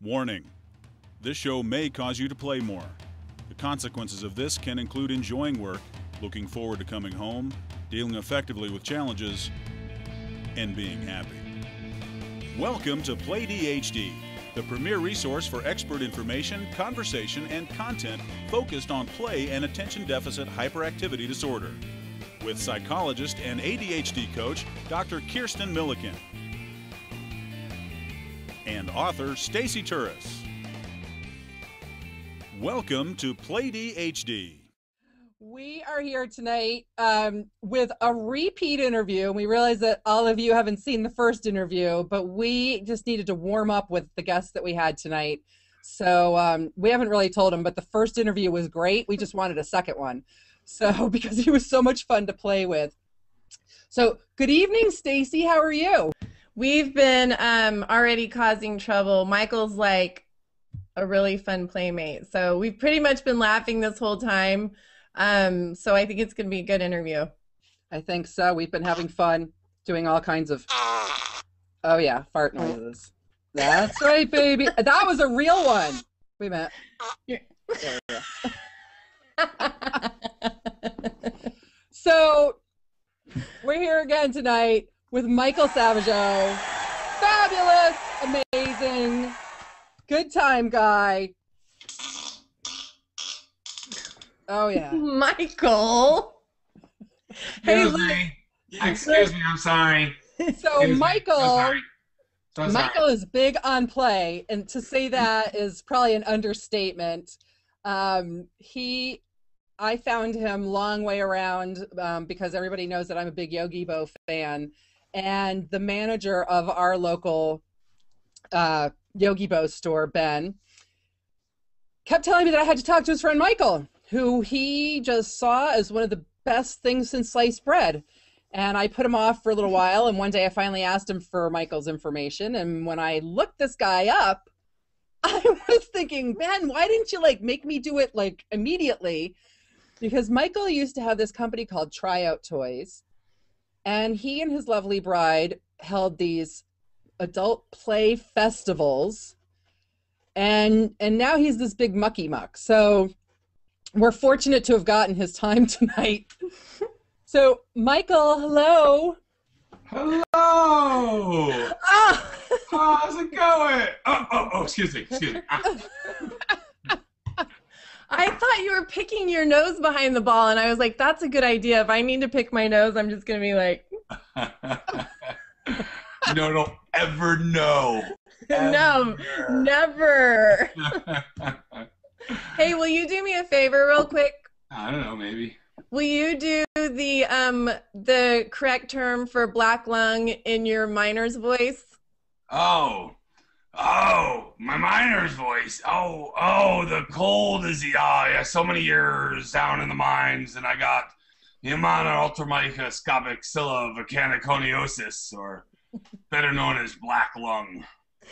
Warning: this show may cause you to play more. The consequences of this can include enjoying work, looking forward to coming home, dealing effectively with challenges, and being happy. Welcome to PlayDHD, the premier resource for expert information, conversation, and content focused on play and attention deficit hyperactivity disorder, with psychologist and ADHD coach Dr. Kirsten Milliken and author Stacey Turis. Welcome to PlayDHD. We are here tonight with a repeat interview. We realize that all of you haven't seen the first interview, but we just needed to warm up with the guests that we had tonight. So we haven't really told them, but the first interview was great. We just wanted a second one. So because he was so much fun to play with. So good evening, Stacey. How are you? We've been already causing trouble. Michael's like a really fun playmate. So we've pretty much been laughing this whole time. So I think it's going to be a good interview. I think so. We've been having fun doing all kinds of, oh yeah, fart noises. That's right, baby. That was a real one. Wait a minute. So we're here again tonight with Michael Savageau. Fabulous, amazing, good time guy. Oh yeah. Michael. Hey, excuse me, I'm sorry. So Michael, So Michael is big on play, and to say that is probably an understatement. I found him long way around because everybody knows that I'm a big Yogi Bo fan, and the manager of our local Yogi Bo store, Ben, kept telling me that I had to talk to his friend Michael, who he just saw as one of the best things since sliced bread. And I put him off for a little while, and one day I finally asked him for Michael's information, and when I looked this guy up, I was thinking, Ben, why didn't you make me do it immediately? Because Michael used to have this company called Tryout Toys, and he and his lovely bride held these adult play festivals, and now he's this big mucky muck. So we're fortunate to have gotten his time tonight. So Michael, hello. Hello. Oh. How's it going? Oh, excuse me. I thought you were picking your nose behind the ball, and I was like, that's a good idea. If I need to pick my nose, I'm just going to be like... No, don't ever know. No, never. Hey, will you do me a favor real quick? I don't know, maybe. Will you do the correct term for black lung in your miner's voice? Oh, my miner's voice. Oh, the cold is yeah, so many years down in the mines, and I got pneumonic ultramicroscopic volcaniconiosis, or better known as black lung.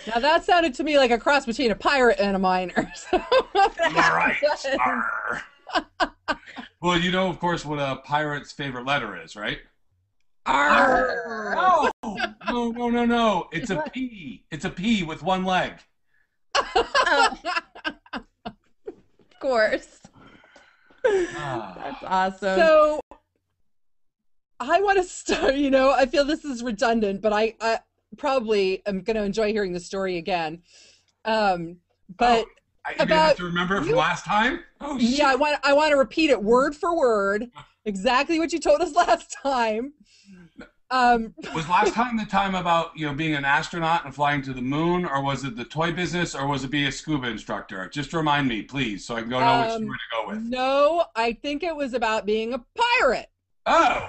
Now that sounded to me like a cross between a pirate and a miner. All right. Well, you know, of course, what a pirate's favorite letter is, right? Arr. No. It's a P. It's a P with one leg. Oh. Of course. That's awesome. So I want to start, I feel this is redundant, but I probably am going to enjoy hearing the story again. But you have to remember it from last time? Oh, shit. Yeah, I want to repeat it word for word, exactly what you told us last time. Was last time the time about being an astronaut and flying to the moon, or was it the toy business, or was it be a scuba instructor? Just remind me, please, so I can know which story to go with. No, I think it was about being a pirate. Oh.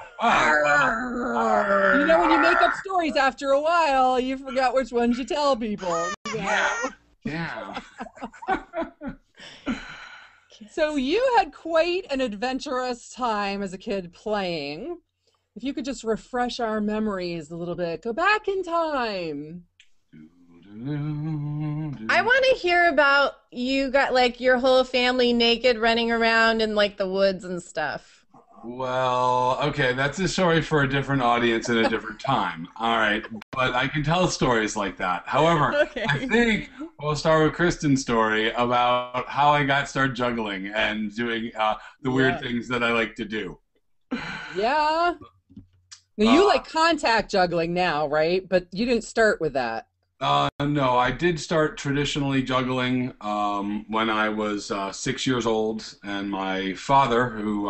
You know, when you make up stories after a while, you forgot which ones you tell people. Yeah. So you had quite an adventurous time as a kid playing. If you could just refresh our memories a little bit, go back in time. I want to hear about you got your whole family naked running around in the woods and stuff. Well, okay, that's a story for a different audience at a different time. All right, but I can tell stories like that. However, Okay. I think we'll start with Kristen's story about how I got started juggling and doing the weird things that I like to do. Yeah. Now you like contact juggling now, right? But you didn't start with that. No, I did start traditionally juggling when I was 6 years old, and my father, who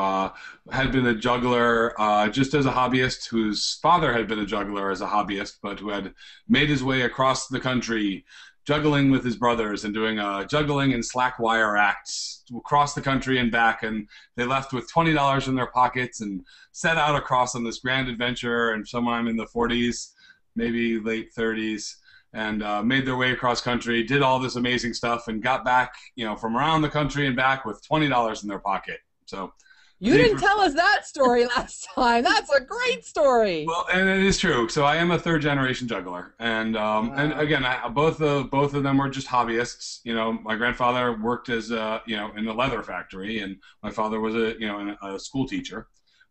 had been a juggler just as a hobbyist, whose father had been a juggler as a hobbyist, but who had made his way across the country juggling with his brothers and doing juggling and slack wire acts across the country and back, and they left with $20 in their pockets and set out across on this grand adventure, and sometime in the 40s, maybe late 30s, and made their way across country, did all this amazing stuff, and got back, from around the country and back with $20 in their pocket. So you didn't tell us that story last time. That's a great story. Well, and it is true. So I am a third-generation juggler, and and again, both of them were just hobbyists. My grandfather worked as in a leather factory, and my father was a school teacher.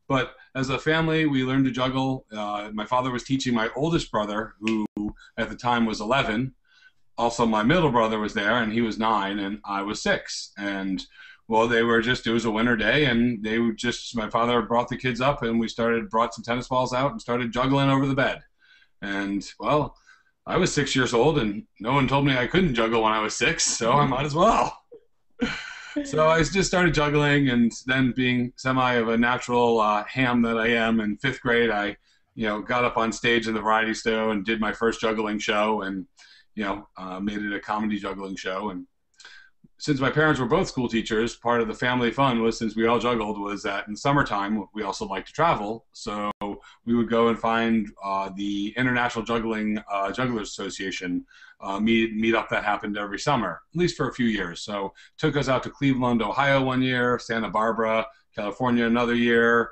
But as a family, we learned to juggle. My father was teaching my oldest brother, who at the time was 11. Also, my middle brother was there, and he was 9, and I was 6. And, well, it was a winter day, and my father brought the kids up, and we brought some tennis balls out and started juggling over the bed. And, well, I was 6 years old, and no one told me I couldn't juggle when I was 6, so I might as well. So I just started juggling, and then being semi of a natural ham that I am, in 5th grade, I got up on stage in the variety show and did my first juggling show, and made it a comedy juggling show. And since my parents were both school teachers, part of the family fun was, since we all juggled, was that in summertime we also liked to travel. So we would go and find the International Jugglers Association meet up that happened every summer, at least for a few years. So took us out to Cleveland, Ohio one year, Santa Barbara, California another year,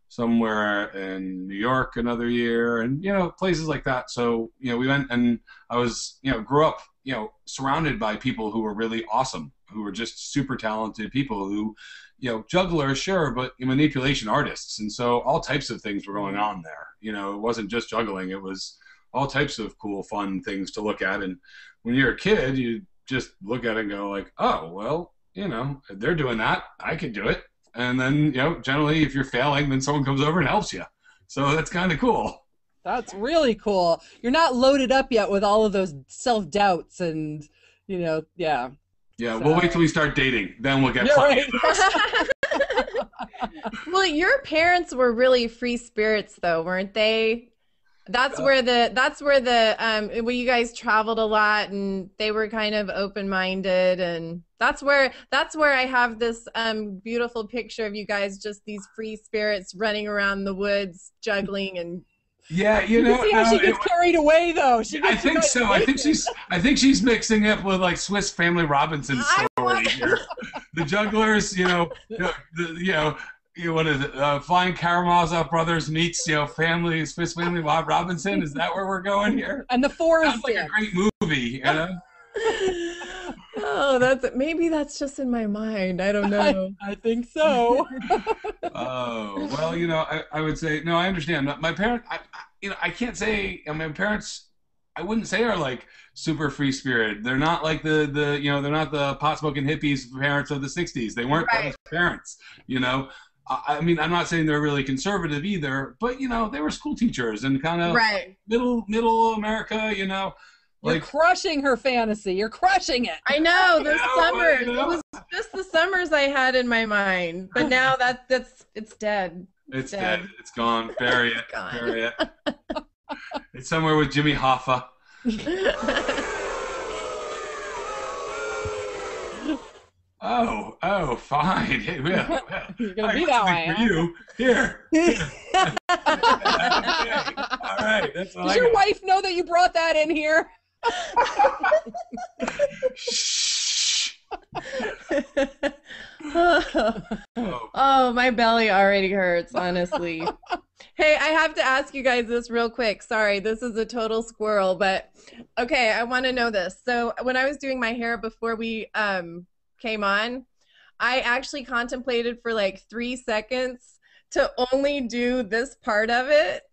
somewhere in New York another year, and places like that. So we went, and I was grew up surrounded by people who were really awesome, who were just super talented people who jugglers, sure, but manipulation artists. And so all types of things were going on there. It wasn't just juggling, it was all types of cool, fun things to look at. And when you're a kid, you just look at it and go like, oh, well, they're doing that, I could do it. And then, generally, if you're failing, then someone comes over and helps you. So that's kind of cool. That's really cool. You're not loaded up yet with all of those self-doubts and, yeah. Yeah, so. We'll wait till we start dating. Then we'll get right. Well, your parents were really free spirits, though, weren't they? That's where you guys traveled a lot, and they were kind of open-minded, and that's where I have this beautiful picture of you guys, just these free spirits running around the woods, juggling and. Yeah, you see how she gets carried away, though. I think so. I think she's mixing it with like Swiss Family Robinson story here. The jugglers, what is it? Flying Karamazov Brothers meets Swiss Family Robinson. Is that where we're going here? And the forest. Sounds like a great movie, Oh, maybe that's just in my mind. I don't know. I think so. Oh, well, I would say, no, I understand. My parents, I can't say, my parents, I wouldn't say are like super free spirit. They're not like they're not the pot smoking hippies parents of the 60s. They weren't those parents, I mean, I'm not saying they're really conservative either, but, they were school teachers and kind of middle America, You're crushing her fantasy. You're crushing it. I know. The summers. It was just the summers I had in my mind. But now it's dead. It's dead. It's gone. Bury it. Gone. Bury it. It's somewhere with Jimmy Hoffa. Oh, fine. Hey, well, you're gonna be that way, for you. Here. Okay. All right. That's all. Does your wife know that you brought that in here? Shh. Oh, my belly already hurts, honestly. Hey, I have to ask you guys this real quick. Sorry, this is a total squirrel, but okay, I want to know this. So when I was doing my hair before we came on, I actually contemplated for like 3 seconds to only do this part of it.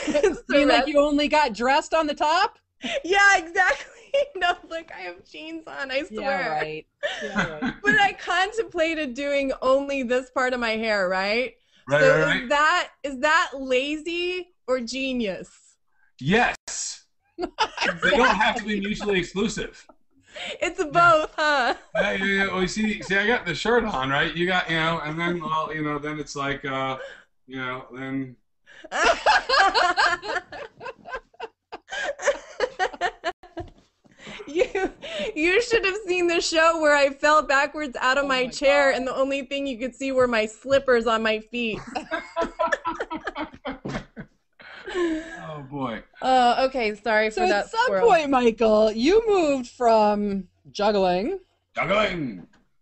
You mean like you only got dressed on the top? Yeah, exactly. No, look, I have jeans on, I swear. Yeah, right. Yeah, right. But I contemplated doing only this part of my hair, right? Right, So right. is that lazy or genius? Yes. They don't have to be mutually exclusive. It's both, huh? Yeah. Well, see, I got the shirt on, right? You got, and then, well, then it's like, then. You should have seen the show where I fell backwards out of my chair, and the only thing you could see were my slippers on my feet. Oh boy. Okay, sorry for that. So at some point, Michael, you moved from juggling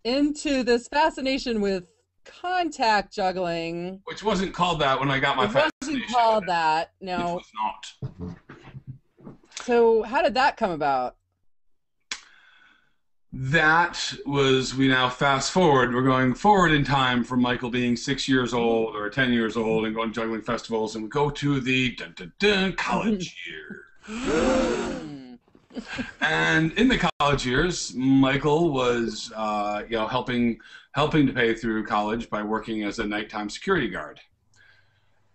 into this fascination with contact juggling, which wasn't called that when I got my fascination. It wasn't called that. No. It was not. So how did that come about? That was, we now fast forward. We're going forward in time from Michael being 6 years old or 10 years old and going to juggling festivals, and we go to the college year. And in the college years, Michael was, helping to pay through college by working as a nighttime security guard.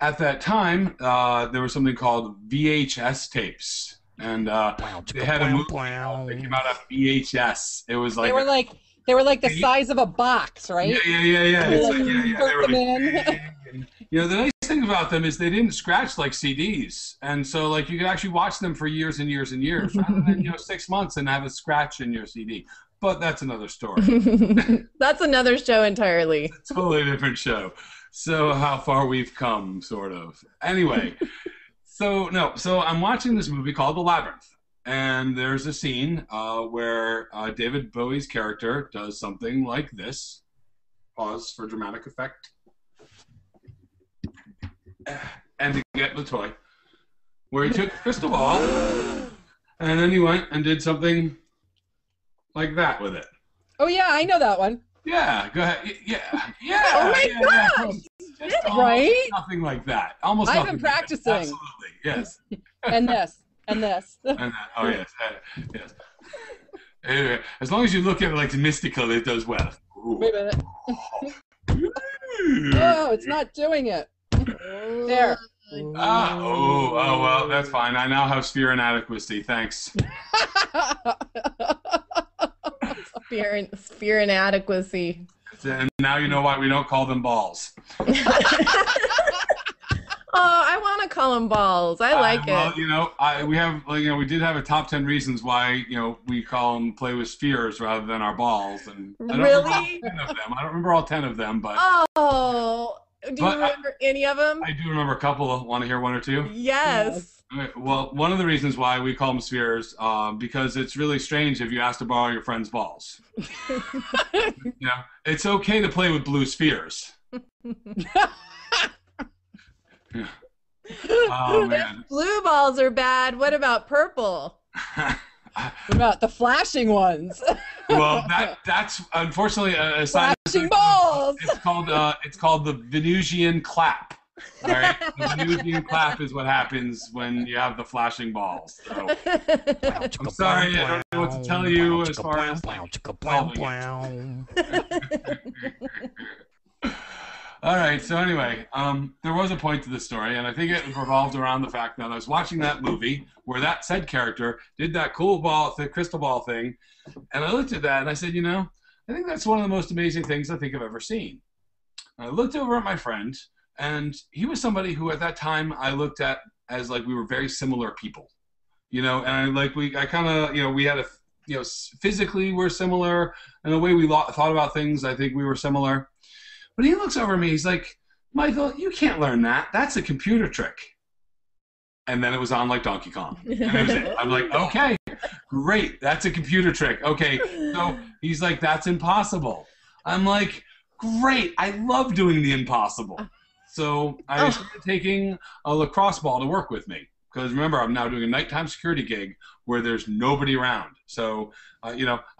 At that time, there was something called VHS tapes. And they had a movie that came out of VHS. It was like they were like the size of a box, right? Yeah. The nice thing about them is they didn't scratch like CDs, and so like you could actually watch them for years and years and years, rather than 6 months and have a scratch in your CD. But that's another story. That's another show entirely. It's a totally different show. So how far we've come, sort of. Anyway. So I'm watching this movie called The Labyrinth, and there's a scene where David Bowie's character does something like this. Pause for dramatic effect. And to get the toy, where he took a crystal ball, and then he went and did something like that with it. Oh yeah, I know that one. Yeah, go ahead. Yeah. Oh my gosh! Just right? Nothing like that. Almost. I've been practicing. Like absolutely, yes. And this. And that. Oh yes, yes. Anyway, as long as you look at it like mystical, it does well. Ooh. Wait a minute. Oh, it's not doing it. There. Oh, well, that's fine. I now have sphere inadequacy. Thanks. Sphere inadequacy. And now you know why we don't call them balls. Oh, I want to call them balls. I like it. We did have a top 10 reasons why we call them play with spheres rather than our balls, and I don't remember all 10 of them, but do you remember any of them? I do remember a couple. Want to hear one or two? Yes. Okay, well, one of the reasons why we call them spheres, because it's really strange if you ask to borrow your friend's balls. It's okay to play with blue spheres. Yeah. Oh man. Blue balls are bad. What about purple? What about the flashing ones? Well, that's unfortunately a sign. Flashing balls. It's called the Venusian clap. Right? The Venusian clap is what happens when you have the flashing balls. So, I'm sorry, I don't know what to tell you as far as All right, so anyway, there was a point to the story, and I think it revolved around the fact that I was watching that movie where that said character did that cool crystal ball thing, and I looked at that and I said, I think that's one of the most amazing things I think I've ever seen. And I looked over at my friend, and he was somebody who at that time I looked at as like we were very similar people, and we had physically we're similar, and the way we thought about things, I think we were similar. But he looks over at me, he's like, Michael, you can't learn that. That's a computer trick. And then it was on like Donkey Kong. And that was it. I'm like, okay, great. That's a computer trick. Okay. So he's like, that's impossible. I'm like, great. I love doing the impossible. So I started taking a lacrosse ball to work with me. Because remember, I'm now doing a nighttime security gig where there's nobody around. So, I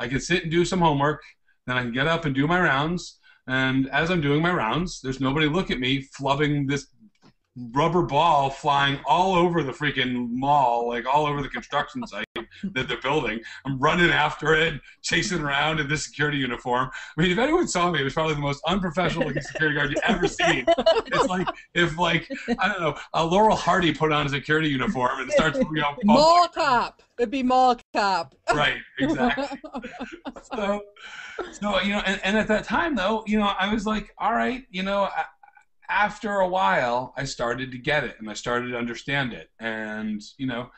can sit and do some homework. Then I can get up and do my rounds. And as I'm doing my rounds, there's nobody look at me flubbing this rubber ball flying all over the freaking mall, like all over the construction site that they're building. I'm running after it, chasing around in this security uniform. I mean, if anyone saw me, it was probably the most unprofessional looking security guard you've ever seen. It's like if, like, I don't know, a Laurel Hardy put on a security uniform and starts, you know, mall cop. It'd be mall cop. Right, exactly. So you know, and at that time though, you know, I was like, all right, you know, after a while, I started to get it and I started to understand it. And, you know,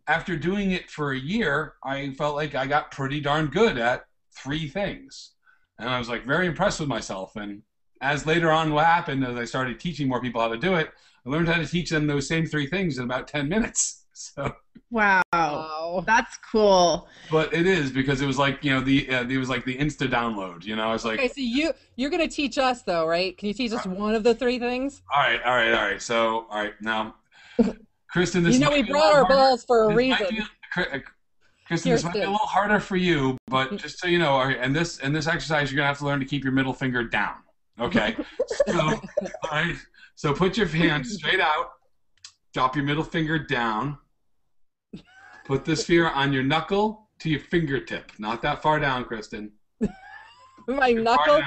after doing it for a year, I felt like I got pretty darn good at 3 things. And I was like very impressed with myself. And as later on what happened, as I started teaching more people how to do it, I learned how to teach them those same 3 things in about 10 minutes. So wow, that's cool. But it is because it was like, you know, it was like the insta download, you know. I was like, okay, so you're gonna teach us though, right? Can you teach us one of the 3 things? All right. So now, Kristen, this, you know, we brought our balls for a reason. Kristen, this might be a little harder for you, but just so you know, and this exercise, you're gonna have to learn to keep your middle finger down. Okay. So, all right. So put your hands straight out. Drop your middle finger down. Put the sphere on your knuckle to your fingertip. Not that far down, Kristen. My knuckle?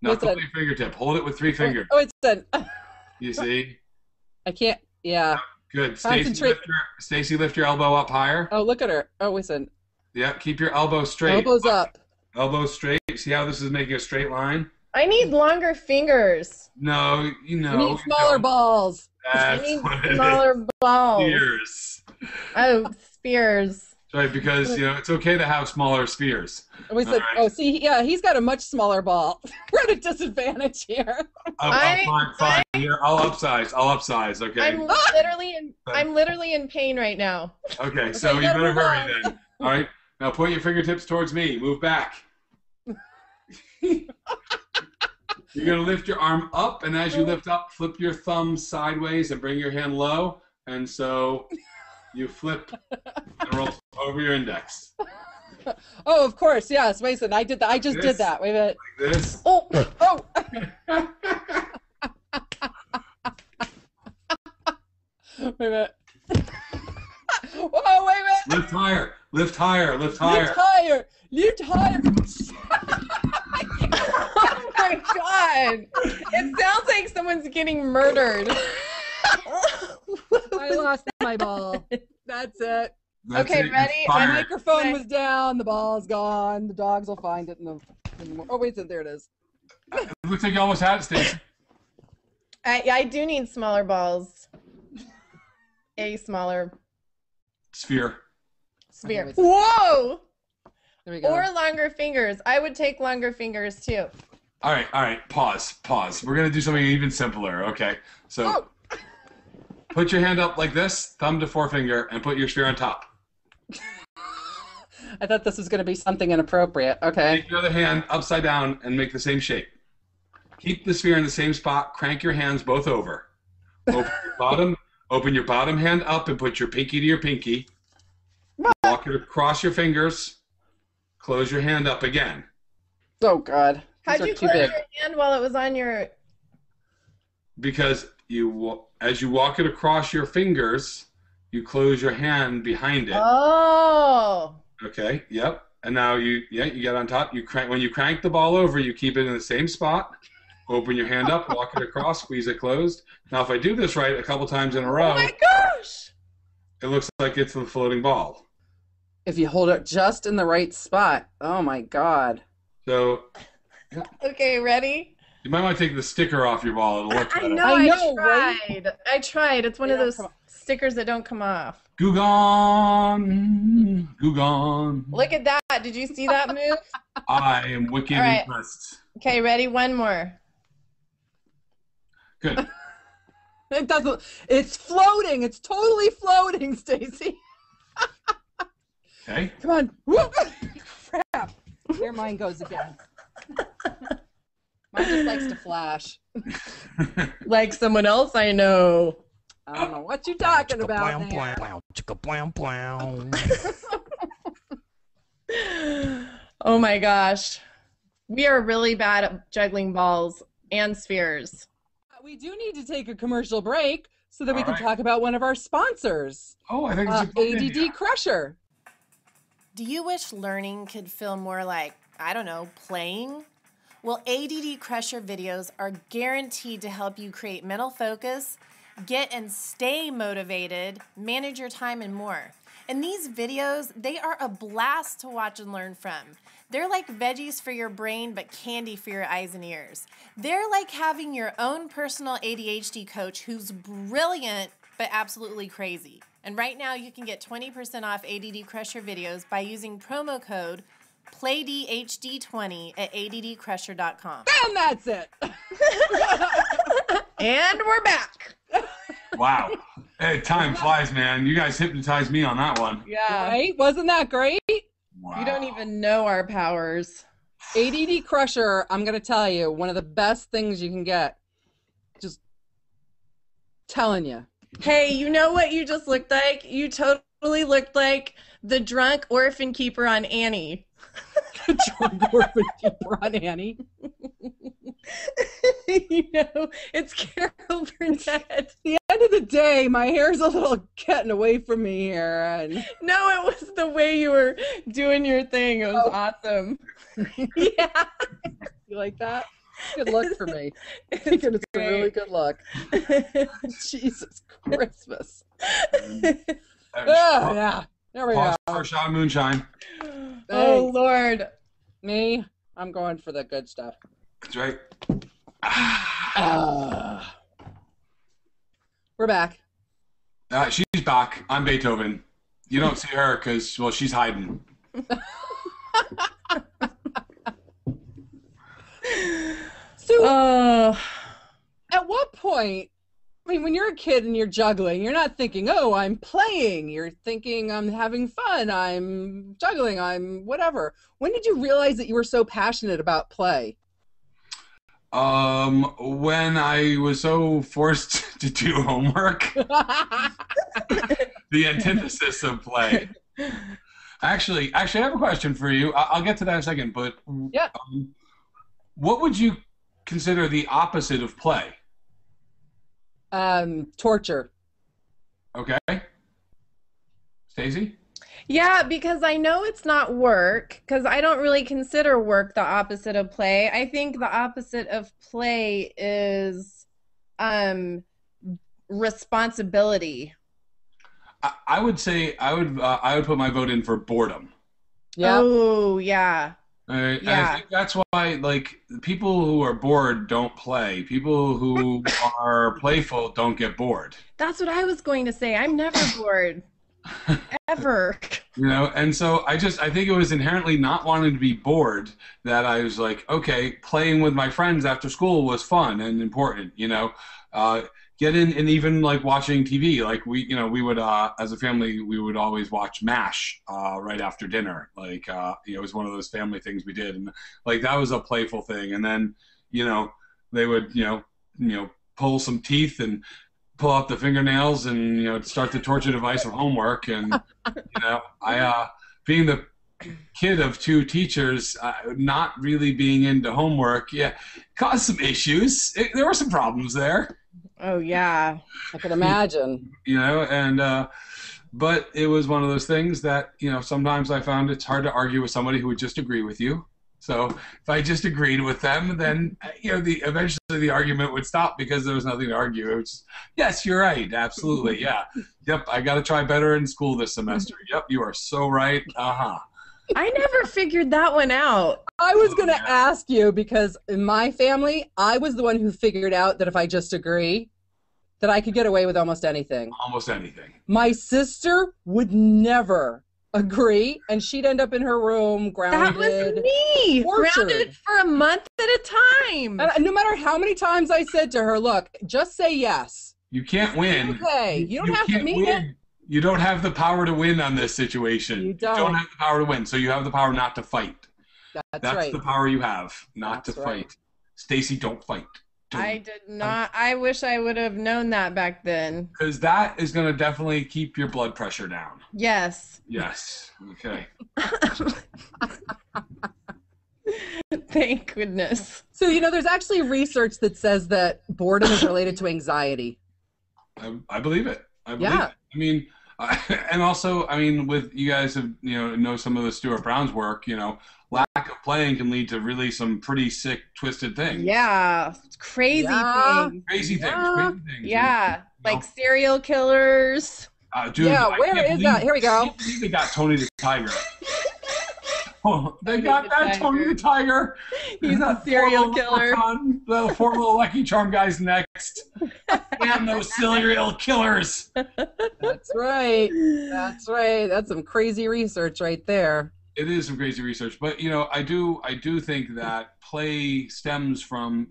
Knuckle to your fingertip. Hold it with 3 fingers. Oh, it's done. You see? I can't. Yeah. Good. Stacey, lift your elbow up higher. Oh, look at her. Oh, listen. Yeah, keep your elbow straight. Elbows up. Elbow straight. See how this is making a straight line? I need longer fingers. No, you know. You need smaller balls. I need smaller balls. Spheres. Oh, spheres. Right, because, you know, it's okay to have smaller spheres. We said, right. Oh, see, yeah, he's got a much smaller ball. We're at a disadvantage here. Fine. Here, I'll upsize. Okay. I'm literally in pain right now. Okay, so you better hurry then. All right. Now point your fingertips towards me. Move back. You're going to lift your arm up, and as you lift up, flip your thumb sideways and bring your hand low. And so you flip and roll over your index. Oh, of course, yes. Mason, I did that. I just did that. Wait a minute. Like this. Oh. Wait a minute. Whoa, wait a minute. Lift higher. Lift higher. Lift higher. Oh my God. It sounds like someone's getting murdered. I lost my ball. That's it. Okay, ready? My microphone was down. The ball's gone. The dogs will find it in the oh, wait, there it is. It looks like you almost had it, Stacey. I do need smaller balls. A smaller sphere. Whoa! There we go. Or longer fingers. I would take longer fingers too. All right. Pause. We're going to do something even simpler, okay? So put your hand up like this, thumb to forefinger, and put your sphere on top. I thought this was going to be something inappropriate. Okay. Take your other hand upside down and make the same shape. Keep the sphere in the same spot. Crank your hands both over. Open your bottom hand up and put your pinky to your pinky. Walk it across your fingers. Close your hand up again. Oh, God. How'd you close your hand while it was on your... Because as you walk it across your fingers, you close your hand behind it. Oh. Okay, yep. And now you get on top. When you crank the ball over, you keep it in the same spot. Open your hand up, walk it across, squeeze it closed. Now, if I do this right a couple times in a row... Oh, my gosh! It looks like it's the floating ball. If you hold it just in the right spot. Oh, my God. So... Yeah. Okay, ready? You might want to take the sticker off your ball. It'll look better. I tried. Right? I tried. It's one of those stickers that don't come off. Goo gone. Look at that. Did you see that move? I am wicked impressed. Okay, ready? One more. Good. It doesn't. It's floating. It's totally floating, Stacey. Okay. Come on. Whoop. Crap. There mine goes again. Mine just likes to flash. Like someone else I know. I don't know what you're talking about Oh my gosh. We are really bad at juggling balls and spheres. We do need to take a commercial break so that we All can right. talk about one of our sponsors, Oh, I think it's a good ADD idea. Crusher. Do you wish learning could feel more like, I don't know, playing? Well, ADD Crusher videos are guaranteed to help you create mental focus, get and stay motivated, manage your time, and more. And these videos, they are a blast to watch and learn from. They're like veggies for your brain, but candy for your eyes and ears. They're like having your own personal ADHD coach who's brilliant, but absolutely crazy. And right now you can get 20% off ADD Crusher videos by using promo code PlayDHD20 at addcrusher.com. And that's it. And we're back. Wow. Hey, time flies, man. You guys hypnotized me on that one. Yeah. Right? Wasn't that great? Wow. You don't even know our powers. ADD Crusher, I'm going to tell you, one of the best things you can get. Just telling you. Hey, you know what you just looked like? You totally looked like the drunk orphan keeper on Annie. Drunk orphan keeper on Annie. You know, it's Carol Burnett. At the end of the day, my hair's a little getting away from me here. And No, it was the way you were doing your thing. It was awesome. Yeah. you like that? Good look for me. I think it's a really good look. Jesus Christmas. Yeah. There we go. Pause for a shot of moonshine. Oh, Lord. Me, I'm going for the good stuff. That's right. We're back. She's back. I'm Beethoven. You don't see her because, well, she's hiding. So, at what point, I mean, when you're a kid and you're juggling, you're not thinking, oh, I'm playing. You're thinking, I'm having fun. I'm juggling. I'm whatever. When did you realize that you were so passionate about play? When I was so forced to do homework, the antithesis of play. Actually, I have a question for you. I'll get to that in a second, but Yeah. What would you consider the opposite of play? Torture. Okay. Stacey? Yeah, because I know it's not work, because I don't really consider work the opposite of play. I think the opposite of play is responsibility. I would say I would put my vote in for boredom. Yeah. Oh, yeah. And Yeah. I think that's why, like, people who are bored don't play. People who are playful don't get bored. That's what I was going to say. I'm never bored. Ever. You know, and so I think it was inherently not wanting to be bored that I was like, okay, playing with my friends after school was fun and important, you know. Get in, and even like watching TV, like we would, as a family, we would always watch MASH right after dinner. Like, it was one of those family things we did. And like, that was a playful thing. And then, they would, pull some teeth and pull out the fingernails and, start the torture device of homework. And, I, being the kid of two teachers, not really being into homework, caused some issues. There were some problems there. Oh, yeah. I can imagine. But it was one of those things that, sometimes I found it's hard to argue with somebody who would just agree with you. So if I just agreed with them, then, eventually the argument would stop because there was nothing to argue. It was just, yes, you're right. Absolutely. Yeah. Yep. I got to try better in school this semester. Yep. You are so right. Uh-huh. I never figured that one out. I was going to ask you because in my family, I was the one who figured out that if I just agree, that I could get away with almost anything. Almost anything. My sister would never agree, and she'd end up in her room grounded. That was me. tortured. Grounded for a month at a time. And no matter how many times I said to her, look, just say yes. You can't win. Okay. You don't have to can't mean win. it. You don't have the power to win on this situation. You don't. have the power to win, so you have the power not to fight. That's right. the power you have, not That's to right. fight. Stacey, don't fight. I did not. I wish I would have known that back then. Because that is going to definitely keep your blood pressure down. Yes. Yes. Okay. Thank goodness. So, there's actually research that says that boredom is related to anxiety. I believe it. I believe Yeah. it. I mean, and also, I mean, with you guys have, know some of the Stuart Brown's work, lack of playing can lead to really some pretty sick, twisted things. Yeah. Crazy things. Crazy things. Yeah. Like serial killers. Dude, yeah, where is that? Here we go. I can't believe they got Tony the Tiger. Oh, they got that Tony the Tiger. He's a serial killer. The four little Lucky Charm guys next. Damn those serial killers. That's right. That's right. That's some crazy research right there. It is some crazy research, but I do think that play stems from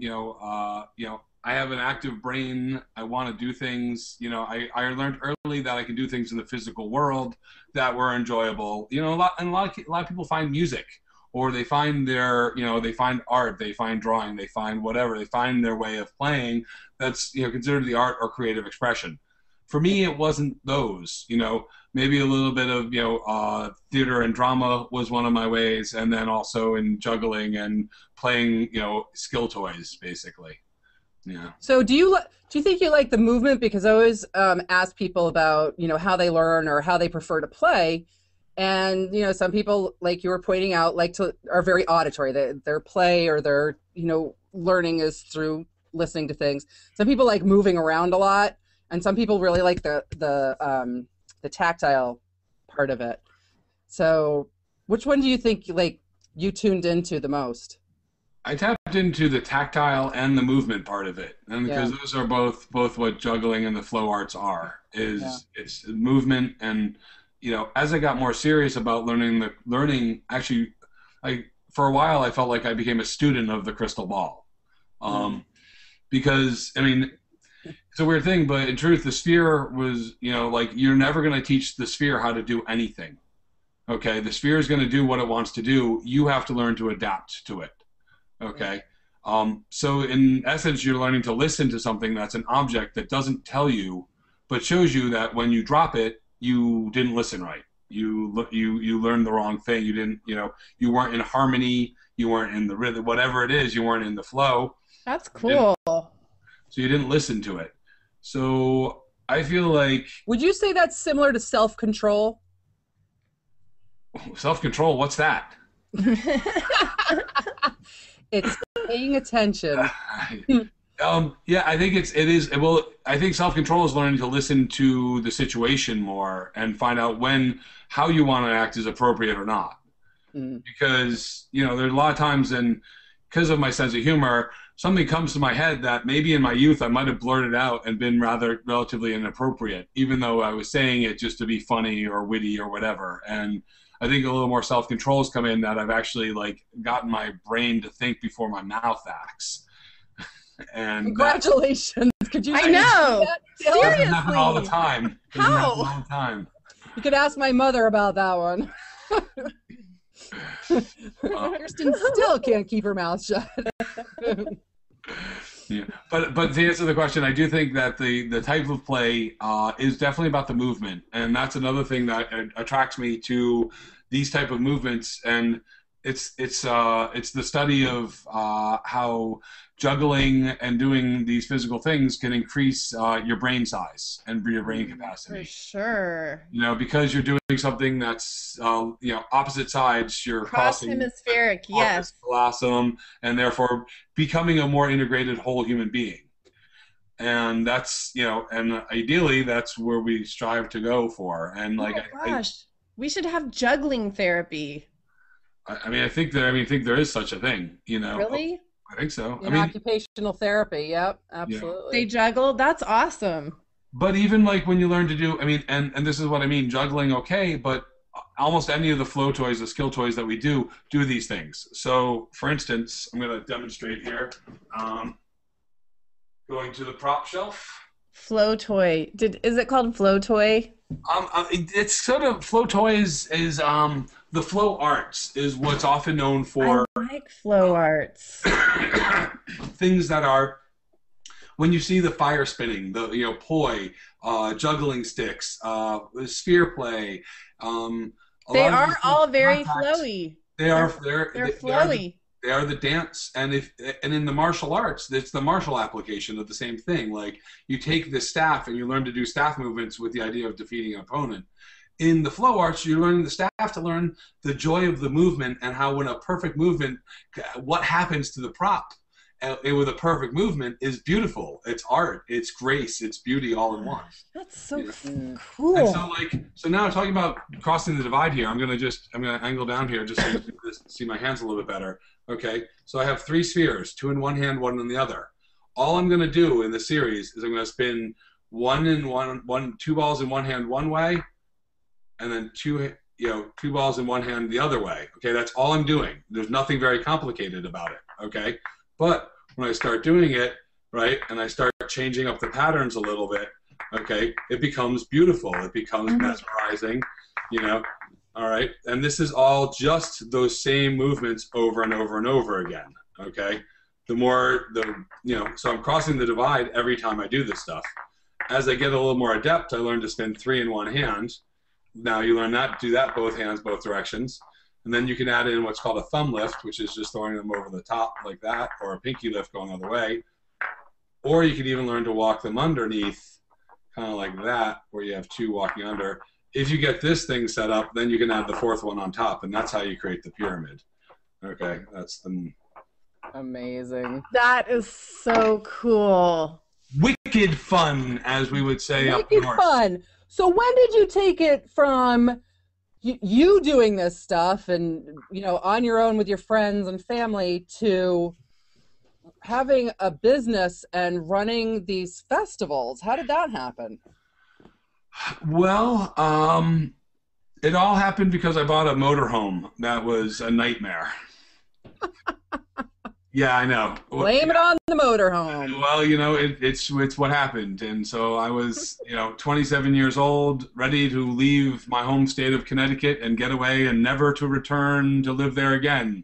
I have an active brain. I want to do things. I learned early that I can do things in the physical world that were enjoyable. A lot of people find music, or they find they find art, they find drawing, they find whatever, they find their way of playing that's considered the art or creative expression. For me, it wasn't those. Maybe a little bit of theater and drama was one of my ways, and then also in juggling and playing skill toys, basically. Yeah. So do you think you like the movement? Because I always ask people about how they learn or how they prefer to play, and some people, like you were pointing out, are very auditory. Their play or their learning is through listening to things. Some people like moving around a lot, and some people really like the tactile part of it. So which one do you think you tuned into the most? I tapped into the tactile and the movement part of it, and because those are both what juggling and the flow arts are. It's movement, and as I got more serious about learning, actually, for a while I felt like I became a student of the crystal ball, because I mean, it's a weird thing, but in truth, the sphere was you're never going to teach the sphere how to do anything. Okay, the sphere is going to do what it wants to do. You have to learn to adapt to it. Okay, so in essence, you're learning to listen to something that's an object that doesn't tell you, but shows you that when you drop it, you didn't listen right. You learned the wrong thing. You didn't, you weren't in harmony. You weren't in the rhythm. Whatever it is, you weren't in the flow. That's cool. So you didn't listen to it. So I feel like. Would you say that's similar to self-control? Self-control. What's that? It's paying attention. Yeah, I think it is. Well, I think self-control is learning to listen to the situation more and find out how you want to act is appropriate or not. Because there's a lot of times, and because of my sense of humor, something comes to my head that maybe in my youth I might have blurted out and been relatively inappropriate, even though I was saying it just to be funny or witty or whatever. And I think a little more self-control has come in, that I've actually gotten my brain to think before my mouth acts. And congratulations! Could you? I know. Seriously, doesn't happen all the time. How? All the time. You could ask my mother about that one. Kirsten still can't keep her mouth shut. Yeah, but to answer the question, I do think that the type of play is definitely about the movement, and that's another thing that attracts me to these type of movements. And it's the study of how juggling and doing these physical things can increase your brain size and your brain capacity. For sure. Because you're doing something that's opposite sides. You're crossing hemispheric, yes. Blossom, and therefore becoming a more integrated whole human being. And that's and ideally that's where we strive to go for. And we should have juggling therapy. I think there is such a thing. Really? I think so. Occupational therapy. Yep, absolutely. They juggle. That's awesome. But even when you learn to do, and this is what I mean, juggling, okay, but almost any of the flow toys, the skill toys that we do these things. So, for instance, I'm going to demonstrate here. Going to the prop shelf. Flow toy. Is it called flow toy? It's sort of flow toys is the flow arts is what's often known for. I like flow arts. Things that are, when you see the fire spinning, the poi, juggling sticks, sphere play. They are all very flowy. They're flowy. They are the dance, and in the martial arts, it's the martial application of the same thing. Like, you take the staff and you learn to do staff movements with the idea of defeating an opponent. In the flow arts, you're learning the staff to learn the joy of the movement and how when a perfect movement, what happens to the prop with a perfect movement is beautiful. It's art, it's grace, it's beauty all in one. That's so Cool. And so now talking about crossing the divide here, I'm gonna angle down here just so you can see my hands a little bit better. Okay, so I have 3 spheres, 2 in one hand, 1 in the other. All I'm gonna do in the series is I'm gonna spin 2 balls in one hand one way, and then 2 balls in one hand the other way. Okay, that's all I'm doing. There's nothing very complicated about it. Okay, but when I start doing it, right, and I start changing up the patterns a little bit, okay, it becomes beautiful. It becomes mesmerizing, all right? And this is all just those same movements over and over and over again, okay? So I'm crossing the divide every time I do this stuff. As I get a little more adept, I learn to spin 3 in one hand. Now you learn do that both hands, both directions. And then you can add in what's called a thumb lift, which is just throwing them over the top like that, or a pinky lift going the other way. Or you can even learn to walk them underneath, kind of like that, where you have 2 walking under. If you get this thing set up, then you can add the 4th one on top, and that's how you create the pyramid. Okay, that's the... Amazing. That is so cool. Wicked fun, as we would say up north. Wicked fun. So when did you take it from you doing this stuff and, on your own with your friends and family to having a business and running these festivals? How did that happen? Well, it all happened because I bought a motorhome. That was a nightmare. Yeah, I know. Blame it on the motorhome. Well, it's what happened. And so I was, 27 years old, ready to leave my home state of Connecticut and get away and never to return to live there again.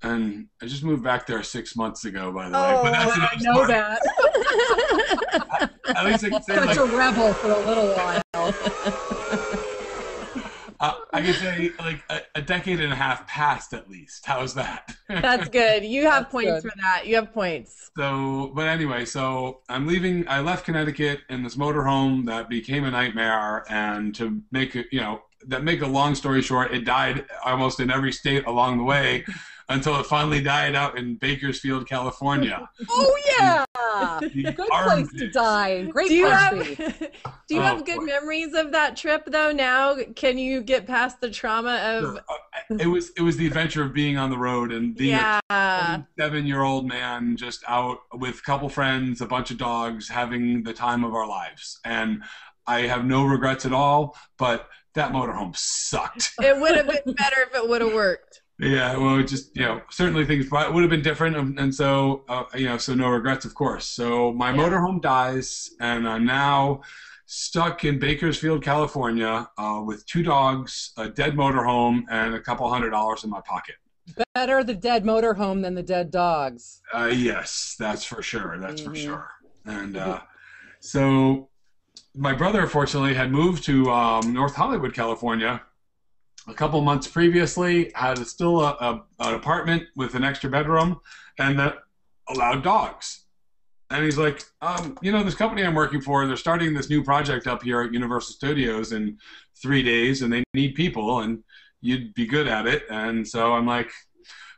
And I just moved back there 6 months ago, by the way. But that's I know that. At least I can say Such a rebel for a little while. I could say a decade and a half passed at least. How's that? That's good. You have That's points good. for that. You have points. So, but anyway, so I'm leaving. I left Connecticut in this motorhome that became a nightmare. And to make it, make a long story short, it died almost in every state along the way until it finally died out in Bakersfield, California. Oh yeah, The good place to die. Great country. Do you have good memories of that trip though? Now, can you get past the trauma of? It was the adventure of being on the road and being a 7-year-old man just out with a couple friends, a bunch of dogs, having the time of our lives. And I have no regrets at all. But that motorhome sucked. It would have been better if it would have worked. Yeah, well, just, certainly things would have been different. And so, so no regrets, of course. So my motorhome dies, and I'm now stuck in Bakersfield, California, with 2 dogs, a dead motorhome, and a couple $100 in my pocket. Better the dead motorhome than the dead dogs. Yes, that's for sure. That's for sure. And so my brother, fortunately, had moved to North Hollywood, California, a couple months previously, had still an apartment with an extra bedroom, and that allowed dogs. And he's like, this company I'm working for, they're starting this new project up here at Universal Studios in 3 days, and they need people, and you'd be good at it. And so I'm like,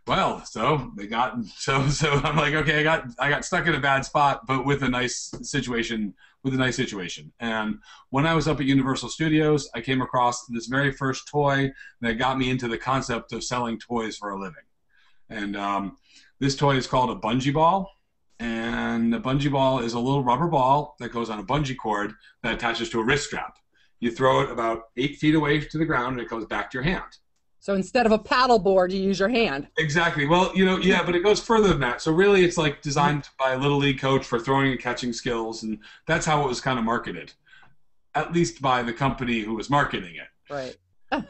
well, so I'm like, okay, I got stuck in a bad spot, but with a nice situation. And when I was up at Universal Studios, I came across this very first toy that got me into the concept of selling toys for a living. And this toy is called a bungee ball. And a bungee ball is a little rubber ball that goes on a bungee cord that attaches to a wrist strap. You throw it about 8 feet away to the ground, and it comes back to your hand. So instead of a paddle board, you use your hand. Exactly. Well, but it goes further than that. So really, it's like designed by a little league coach for throwing and catching skills, and that's how it was kind of marketed, at least by the company who was marketing it. Right. Then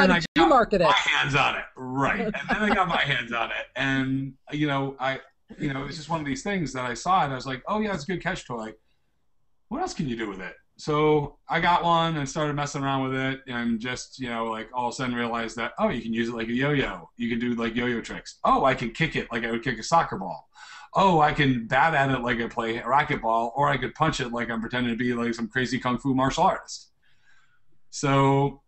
How did you market it? My hands on it. Right. And then I got my hands on it, and it was just one of these things that I saw, and I was like, oh yeah, it's a good catch toy. What else can you do with it? so I got one and started messing around with it, and just, you know, like all of a sudden realized that, oh, you can use it like a yo-yo. You can do like yo-yo tricks. Oh, I can kick it like I would kick a soccer ball. Oh, I can bat at it like I play racquetball, or I could punch it like I'm pretending to be like some crazy kung fu martial artist. So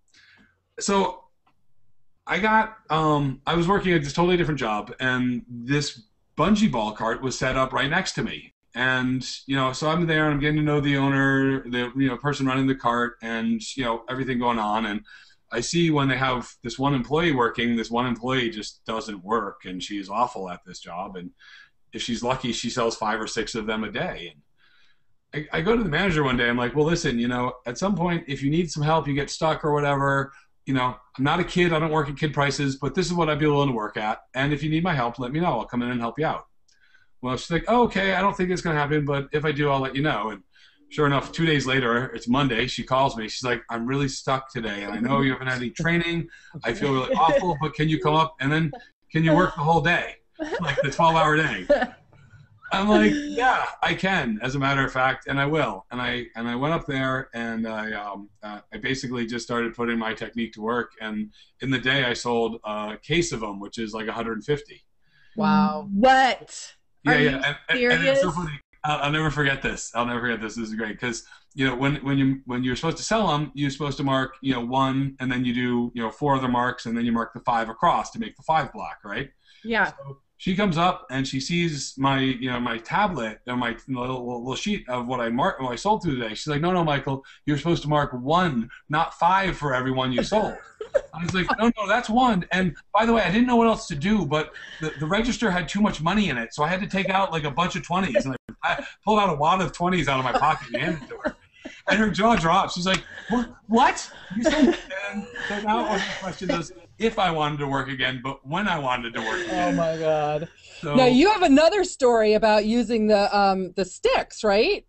I got, I was working at this totally different job, and this bungee ball cart was set up right next to me. And, you know, so I'm there and I'm getting to know the owner, the, you know, person running the cart, and, you know, everything going on. And I see when they have this one employee working, this one employee just doesn't work, and she's awful at this job. And if she's lucky, she sells 5 or 6 of them a day. And I go to the manager one day. I'm like, well, listen, you know, at some point, if you need some help, you get stuck or whatever, you know, I'm not a kid. I don't work at kid prices, but this is what I'd be willing to work at. And if you need my help, let me know. I'll come in and help you out. Well, she's like, oh, okay, I don't think it's going to happen, but if I do, I'll let you know. And sure enough, 2 days later, it's Monday, she calls me. She's like, I'm really stuck today, and I know you haven't had any training. I feel really awful, but can you come up, and then can you work the whole day, like the 12-hour day? I'm like, yeah, I can, as a matter of fact, and I will. And I went up there, and I basically just started putting my technique to work. And in the day, I sold a case of them, which is like 150. Wow. What? Yeah, Are yeah. you serious? And it's so funny. I'll never forget this. I'll never forget this. This is great because, you know, when you're supposed to sell them, you're supposed to mark, you know, 1, and then you do, you know, 4 other marks, and then you mark the 5 across to make the 5 block, right? Yeah. So she comes up and she sees my, you know, my tablet and my little sheet of what I sold through today. She's like, no, Michael, you're supposed to mark 1, not 5 for every one you sold. I was like, no, that's 1. And by the way, I didn't know what else to do, but the register had too much money in it, so I had to take out like a bunch of 20s. And I pulled out a wad of 20s out of my pocket and handed it to her. And her jaw dropped. She's like, what? You said? And so now the question is if I wanted to work again, but when I wanted to work again. Oh my God. So, now you have another story about using the sticks, right?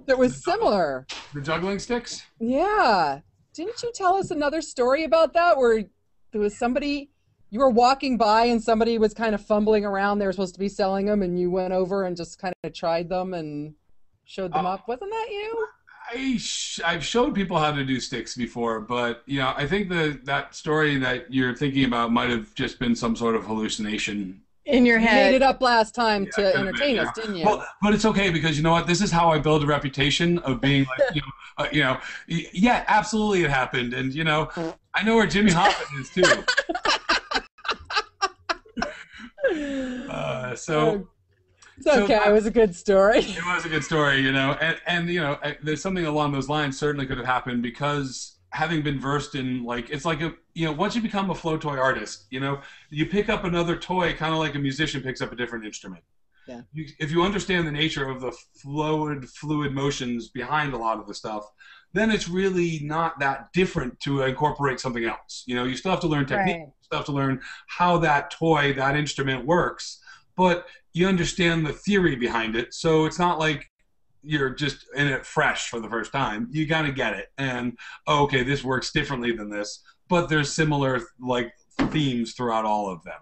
That was similar. The juggling sticks? Yeah. Didn't you tell us another story about that where there was somebody, you were walking by and somebody was kind of fumbling around, they were supposed to be selling them, and you went over and just kind of tried them and showed them up? Wasn't that you? I've showed people how to do sticks before, but you know, I think that story that you're thinking about might have just been some sort of hallucination in your head. You made it up last time to entertain us, didn't you? Well, but it's okay because you know what? This is how I build a reputation of being like, yeah, absolutely, it happened, and you know, I know where Jimmy Hoffman is too. It's okay. It was a good story. It was a good story, you know, and you know, there's something along those lines certainly could have happened because having been versed in, like, it's like once you become a flow toy artist, you know, you pick up another toy kind of like a musician picks up a different instrument. Yeah. If you understand the nature of the fluid motions behind a lot of the stuff, then it's really not that different to incorporate something else. You know, you still have to learn technique, Right. you still have to learn how that toy, that instrument works, but you understand the theory behind it, so it's not like you're just in it fresh for the first time. You got to get it, and okay, this works differently than this, but there's similar like themes throughout all of them.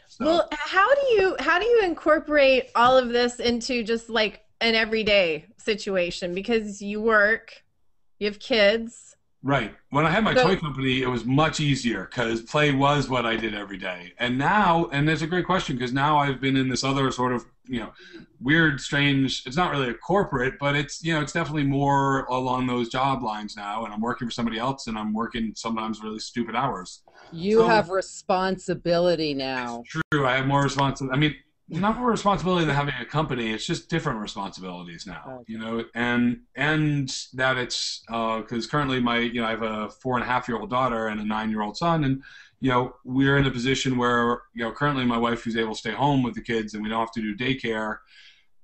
So. Well, how do you incorporate all of this into just like an everyday situation? Because you work, you have kids. Right. When I had my toy company, it was much easier because play was what I did every day. And now, and there's a great question because now I've been in this other sort of, you know, weird, strange, it's not really a corporate, but it's, you know, it's definitely more along those job lines now. And I'm working for somebody else and I'm working sometimes really stupid hours. You have responsibility now. It's true. I have more responsibility. I mean, not more responsibility than having a company. It's just different responsibilities now, you know, and that it's because currently I have a 4.5-year-old daughter and a 9-year-old son, and you know, we're in a position where, you know, currently my wife is able to stay home with the kids and we don't have to do daycare,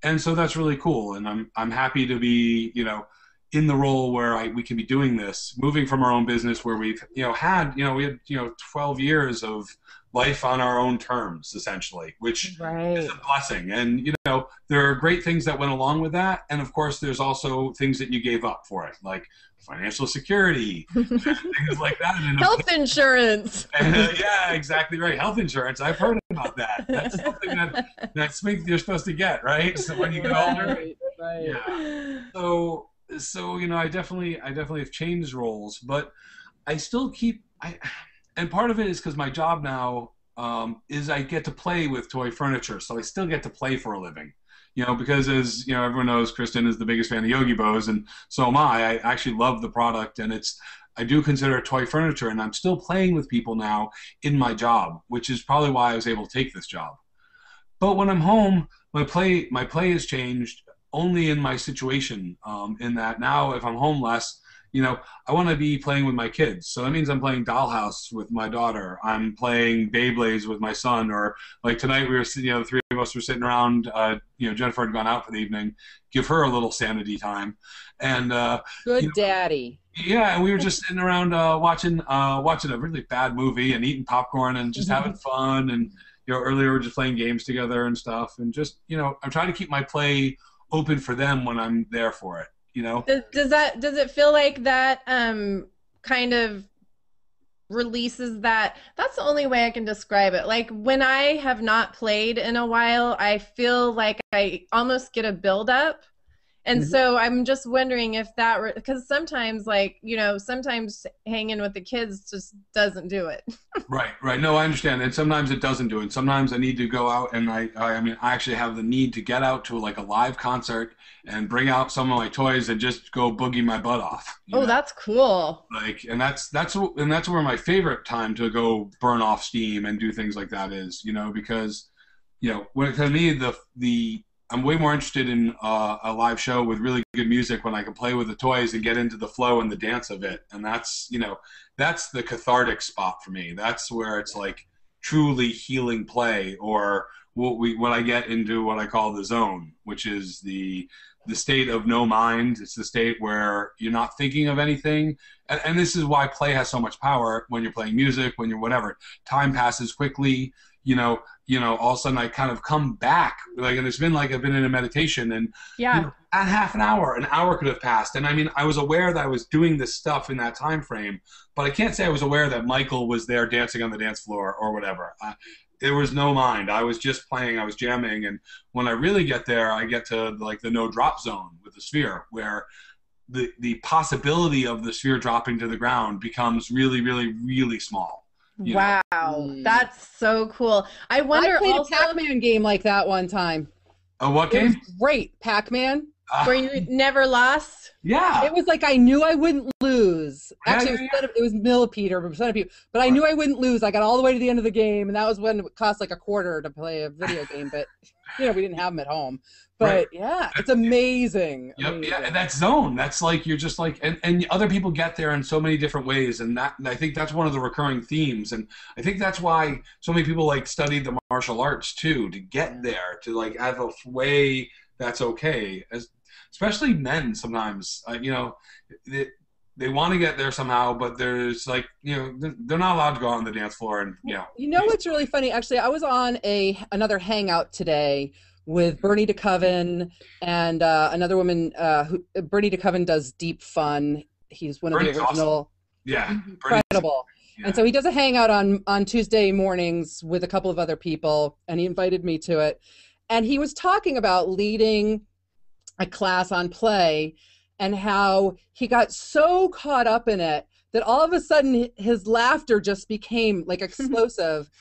and so that's really cool, and I'm happy to be, you know, in the role where we can be doing this, moving from our own business where we've, you know, we had 12 years of life on our own terms, essentially, which is a blessing. And, you know, there are great things that went along with that. And of course, there's also things that you gave up for it, like financial security, things like that. And health insurance. Yeah, exactly right. Health insurance. I've heard about that. That's something that's you're supposed to get, right? So when you get older. Right. Yeah. so you know, I definitely have changed roles, but I still keep and part of it is because my job now is I get to play with toy furniture, so I still get to play for a living. You know, because as you know, everyone knows, Kristen is the biggest fan of Yogi Bows, and so am I. I actually love the product, and I do consider it toy furniture, and I'm still playing with people now in my job, which is probably why I was able to take this job. But when I'm home, my play has changed only in my situation. In that now, if I'm home less, you know, I want to be playing with my kids. So that means I'm playing Dollhouse with my daughter. I'm playing Beyblades with my son. Or like tonight, we were sitting, you know, the three of us were sitting around. You know, Jennifer had gone out for the evening. Give her a little sanity time. And good you know, daddy. yeah, and we were just sitting around watching a really bad movie and eating popcorn and just having fun. And you know, earlier we were just playing games together and stuff. And just, you know, I'm trying to keep my play open for them when I'm there for it. You know, does it feel like that kind of releases that? That's the only way I can describe it. Like when I have not played in a while, I feel like I almost get a buildup. And so I'm just wondering if that, because sometimes, like, you know, sometimes hanging with the kids just doesn't do it. Right. No, I understand. And sometimes it doesn't do it. Sometimes I need to go out and I mean, I actually have the need to get out to like a live concert and bring out some of my toys and just go boogie my butt off. Oh, know? That's cool. Like, and that's where my favorite time to go burn off steam and do things like that is, you know, because, you know, when it comes to me, I'm way more interested in a live show with really good music when I can play with the toys and get into the flow and the dance of it. And that's, you know, that's the cathartic spot for me. That's where it's like truly healing play, or when I get into what I call the zone, which is the state of no mind. It's the state where you're not thinking of anything. And this is why play has so much power when you're playing music, when you're whatever. Time passes quickly. You know, all of a sudden I kind of come back, like, and it's been like I've been in a meditation, and yeah, you know, at half an hour could have passed, and I mean, I was aware that I was doing this stuff in that time frame, but I can't say I was aware that Michael was there dancing on the dance floor or whatever. There was no mind. I was just playing. I was jamming, and when I really get there, I get to like the no drop zone with the sphere, where the possibility of the sphere dropping to the ground becomes really, really, really small. Wow, that's so cool. I wonder. I played also a Pac-Man game like that one time. A what game? It was great, Pac-Man. Where you never lost? Yeah. It was like I knew I wouldn't lose. Actually, yeah. It was millipede or centipede, but I knew I wouldn't lose. I got all the way to the end of the game, and that was when it cost like $0.25 to play a video game. But you know, we didn't have them at home. But yeah, it's amazing. Yep, Amazing. yeah, and that zone, that's like you're just like, and other people get there in so many different ways, and I think that's one of the recurring themes, and I think that's why so many people like studied the martial arts too, to get there, to like have a way that's okay, especially men sometimes, you know, they want to get there somehow, but there's like, you know, they're not allowed to go out on the dance floor, and you know. You know what's really funny? Actually, I was on another hangout today with Bernie DeCoven and another woman Bernie DeCoven does Deep Fun. He's one of the original. Awesome. Yeah. Incredible. Yeah. And so he does a hangout on Tuesday mornings with a couple of other people, and he invited me to it. And he was talking about leading a class on play and how he got so caught up in it that all of a sudden his laughter just became like explosive.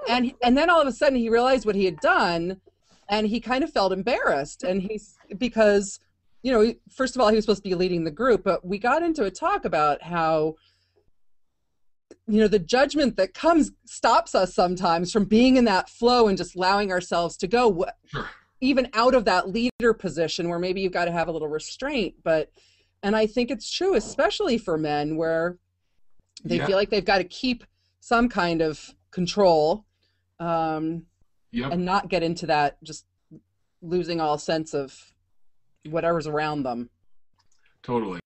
and then all of a sudden he realized what he had done, and he kind of felt embarrassed. And because, you know, first of all, he was supposed to be leading the group, but we got into a talk about how, you know, the judgment that stops us sometimes from being in that flow and just allowing ourselves to go, even out of that leader position where maybe you've got to have a little restraint. And I think it's true, especially for men, where they feel like they've got to keep some kind of control. And not get into that, just losing all sense of whatever's around them. Totally.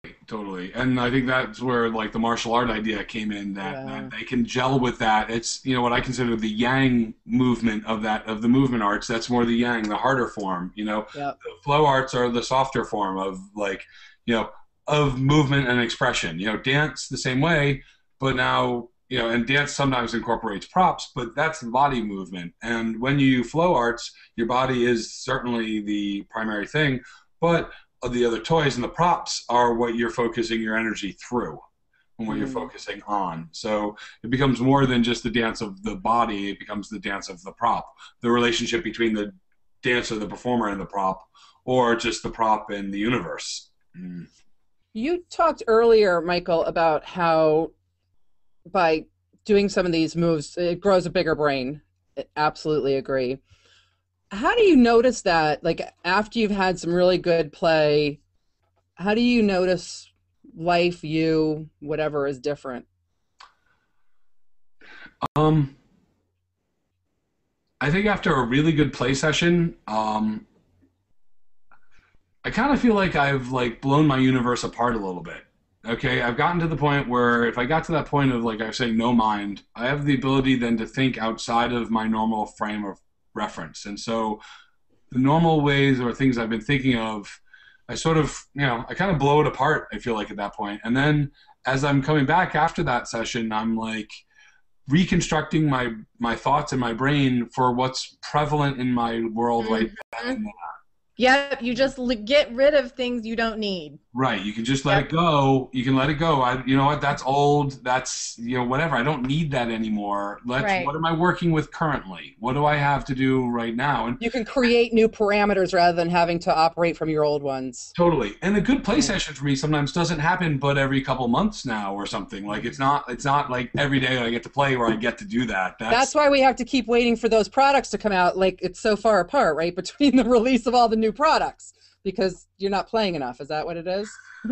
And I think that's where like the martial art idea came in, that they can gel with that. It's, you know, what I consider the yang movement of the movement arts. That's more the yang, the harder form, you know. The flow arts are the softer form of, like, you know, of movement and expression. You know, dance the same way, but now, you know, and dance sometimes incorporates props, but that's the body movement. And when you flow arts, your body is certainly the primary thing, but the other toys and the props are what you're focusing your energy through and what you're focusing on. So it becomes more than just the dance of the body. It becomes the dance of the prop, the relationship between the dancer, the performer, and the prop, or just the prop and the universe. You talked earlier, Michael, about how by doing some of these moves, it grows a bigger brain. I absolutely agree. How do you notice that, like, after you've had some really good play, how do you notice life, you, whatever is different? I think after a really good play session, I kind of feel like I've like blown my universe apart a little bit. Okay, I've gotten to the point where if I got to that point of, like I was saying, no mind, I have the ability then to think outside of my normal frame of reference. And so the normal ways or things I've been thinking of, I sort of, I kind of blow it apart, I feel like, at that point. And then as I'm coming back after that session, I'm like reconstructing my thoughts in my brain for what's prevalent in my world right then. Yep, you just get rid of things you don't need. Right, you can just let it go. You can let it go. You know what? That's old. That's whatever. I don't need that anymore. What am I working with currently? What do I have to do right now? And you can create new parameters rather than having to operate from your old ones. Totally. And a good play session for me sometimes doesn't happen, but every couple months now or something. Like it's not like every day I get to play where I get to do that. That's why we have to keep waiting for those products to come out. Like it's so far apart, right, between the release of all the new products, because you're not playing enough. Is that what it is? You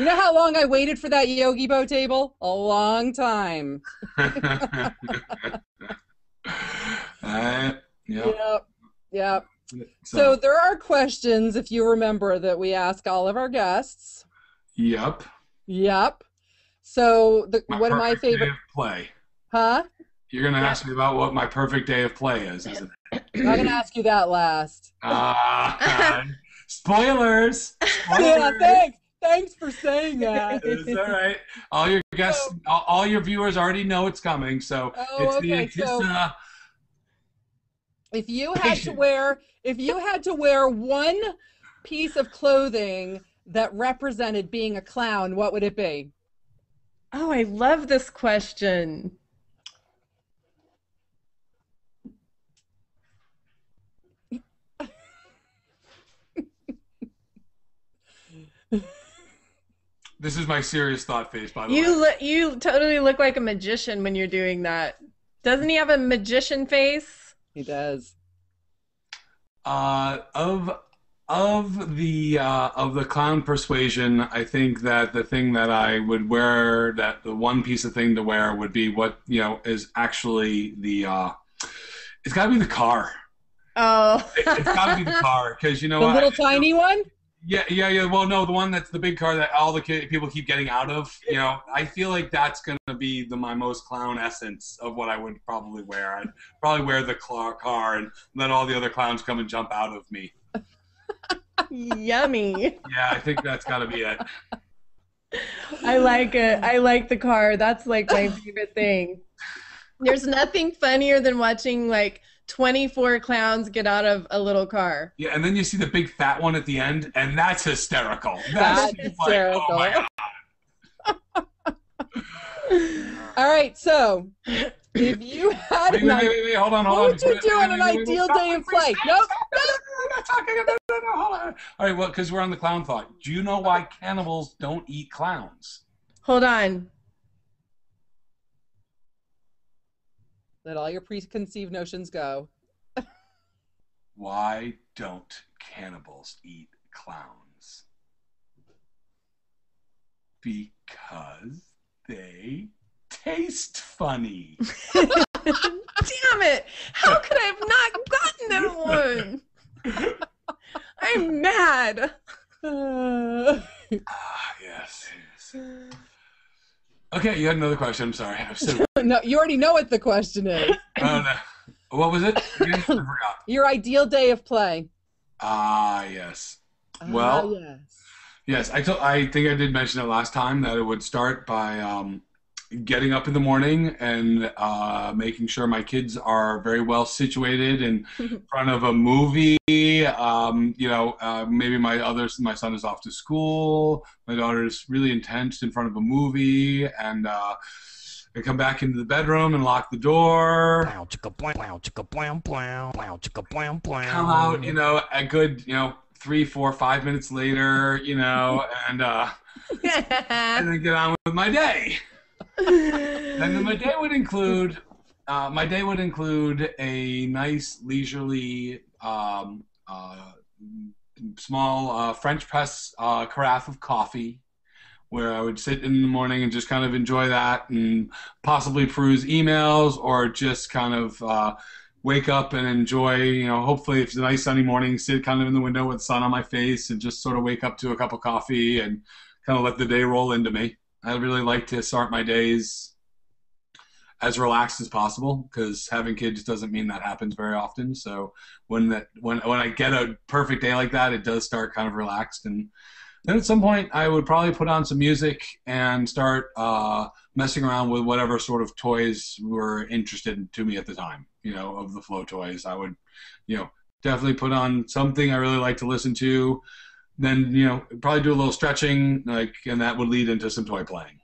know how long I waited for that Yogi Bo table? A long time. Yep. So there are questions, if you remember, that we ask all of our guests. Yep. So one of my favorite day of play. Huh? You're gonna ask me about what my perfect day of play is, isn't it? I'm gonna ask you that last. Spoilers. Yeah, thanks for saying that. It's all right. All your guests, all your viewers already know it's coming. So if you had to wear one piece of clothing that represented being a clown, what would it be? Oh, I love this question. This is my serious thought face, by the way. You totally look like a magician when you're doing that. Doesn't he have a magician face? He does. Of the clown persuasion, I think that the thing that I would wear, that the one piece of thing to wear would be what is actually the. It's got to be the car. Oh. It's got to be the car, because the little tiny one. Yeah. Well, no, the one that's the big car that all the people keep getting out of. I feel like that's going to be my most clown essence of what I would probably wear. I'd probably wear the car and let all the other clowns come and jump out of me. Yummy. Yeah, I think that's got to be it. I like it. I like the car. That's like my favorite thing. There's nothing funnier than watching like 24 clowns get out of a little car. Yeah, and then you see the big fat one at the end, and that's hysterical. That's hysterical. Like, oh my God. All right, so if you had wait, hold on. What would you do on an ideal day of play? Nope. No, hold on. All right, well, because we're on the clown thought. Do you know why cannibals don't eat clowns? Hold on. Let all your preconceived notions go. Why don't cannibals eat clowns? Because they taste funny. Damn it! How could I have not gotten that one? I'm mad. Yes. Okay, you had another question. I'm sorry. No, you already know what the question is. Oh, no. What was it? I forgot. Your ideal day of play. Yes. Well, yes. I think I did mention it last time that it would start by getting up in the morning and making sure my kids are very well situated in front of a movie. Maybe my son is off to school. My daughter is really intense in front of a movie, and I come back into the bedroom and lock the door. Come out, a good, 3, 4, 5 minutes later, and then get on with my day. And my day would include a nice leisurely small French press carafe of coffee, where I would sit in the morning and just kind of enjoy that and possibly peruse emails, or just kind of wake up and enjoy, hopefully if it's a nice sunny morning, sit kind of in the window with the sun on my face and just sort of wake up to a cup of coffee and kind of let the day roll into me. I really like to start my days as relaxed as possible, because having kids doesn't mean that happens very often. So when I get a perfect day like that, it does start kind of relaxed. And then at some point, I would probably put on some music and start messing around with whatever sort of toys were interested to me at the time, of the flow toys. I would, definitely put on something I really like to listen to. Then, probably do a little stretching, and that would lead into some toy playing.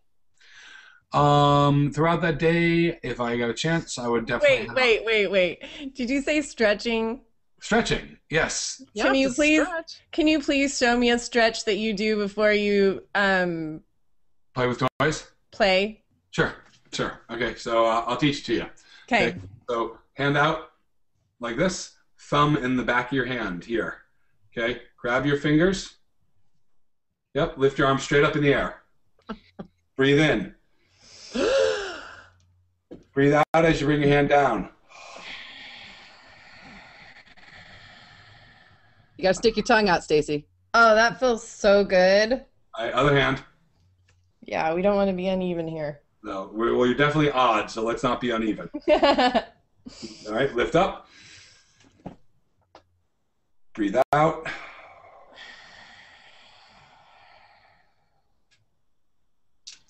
Throughout that day, if I got a chance, I would definitely. Wait. Did you say stretching? Stretching, yes. Can you please show me a stretch that you do before you play with toys? Play. Sure. Okay, so I'll teach it to you. Okay. So hand out like this, thumb in the back of your hand here. Okay, grab your fingers. Yep, lift your arm straight up in the air. Breathe in. Breathe out as you bring your hand down. You gotta stick your tongue out, Stacey. Oh, that feels so good. All right, other hand. Yeah, we don't want to be uneven here. No, well, you're definitely odd, so let's not be uneven. All right, lift up. Breathe out.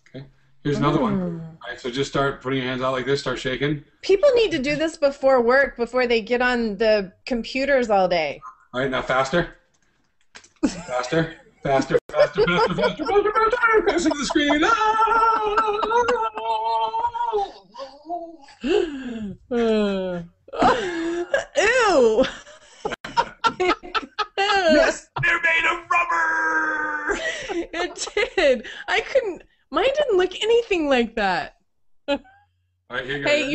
Okay, here's another one. All right, so just start putting your hands out like this, start shaking. People need to do this before work, before they get on the computers all day. All right, now faster. Faster. Passing the screen. Ew. Yes, they're made of rubber. It did. Mine didn't look anything like that. All right, here you go. Hey,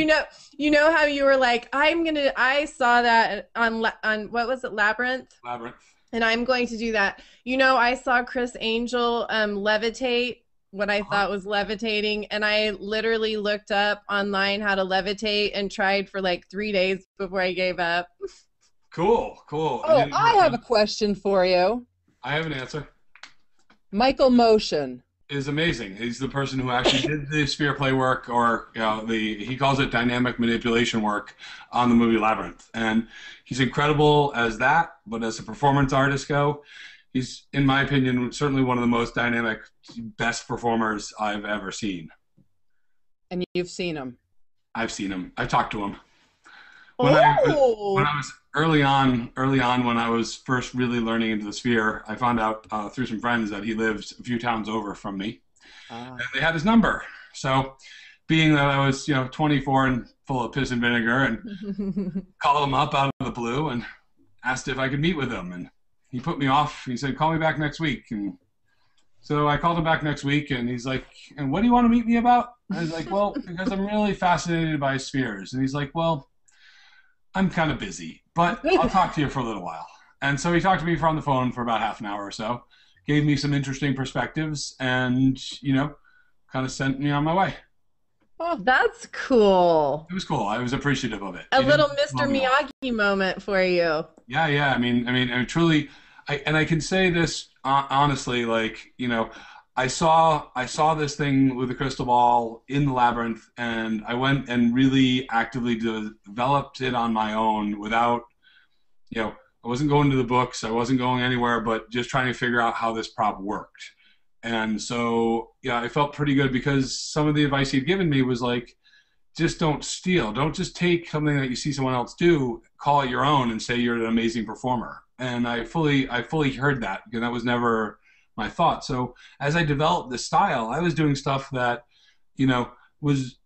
you know how you were like, I saw that on what was it, Labyrinth? Labyrinth. And I'm going to do that. I saw Chris Angel levitate what I thought was levitating, and I literally looked up online how to levitate and tried for like 3 days before I gave up. Cool. Oh, I have a question for you. I have an answer. Michael Motion is amazing. He's the person who actually did the sphere play work, or he calls it dynamic manipulation work on the movie Labyrinth. And he's incredible as that, but as a performance artist he's, in my opinion, certainly one of the most dynamic, best performers I've ever seen. And you've seen him? I've seen him. I've talked to him. When I was early on when I was first really learning into the sphere, I found out through some friends that he lived a few towns over from me, and they had his number. So, being that I was 24 and full of piss and vinegar, and called him up out of the blue and asked if I could meet with him, and he put me off. He said, "Call me back next week." And so I called him back next week, and he's like, "And what do you want to meet me about?" I was like, "Well, because I'm really fascinated by spheres." And he's like, "Well, I'm kind of busy, but I'll talk to you for a little while." And so he talked to me on the phone for about half an hour or so, gave me some interesting perspectives, and, kind of sent me on my way. Oh, that's cool. It was cool. I was appreciative of it. A little Mr. Miyagi moment for you. Yeah. I mean, truly, I can say this honestly, I saw this thing with the crystal ball in the Labyrinth, and I went and really actively developed it on my own without, I wasn't going to the books, I wasn't going anywhere, but just trying to figure out how this prop worked. And so, yeah, I felt pretty good because some of the advice he'd given me was like, just don't steal. Don't just take something that you see someone else do, call it your own, and say you're an amazing performer. And I fully heard that, because that was never my thought. So as I developed this style, I was doing stuff that, was,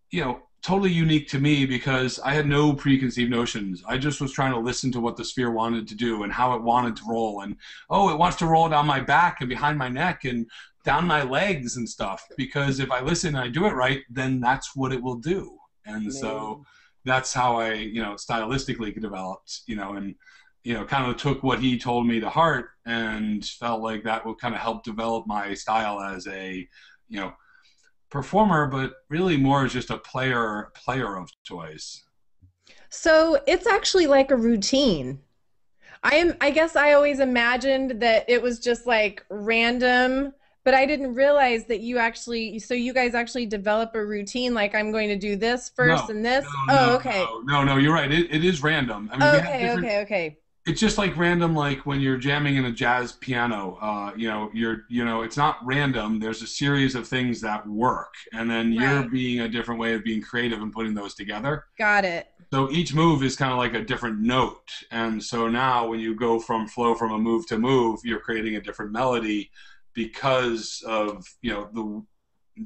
totally unique to me, because I had no preconceived notions. I just was trying to listen to what the sphere wanted to do and how it wanted to roll. And, oh, it wants to roll down my back and behind my neck and down my legs and stuff, because if I listen and I do it right, then that's what it will do. And so that's how I, stylistically developed, and, kind of took what he told me to heart, and felt like that would kind of help develop my style as a, performer, but really more as just a player of toys. So it's actually like a routine. I guess I always imagined that it was just like random, but I didn't realize that you guys actually develop a routine, like I'm going to do this first and this. Okay. No, you're right. It is random. I mean, Okay. It's just like random, like when you're jamming in a jazz piano, it's not random. There's a series of things that work, and then you're being a different way of being creative and putting those together. Got it. So each move is kind of like a different note. And so now when you go from flow from a move to move, you're creating a different melody because of, the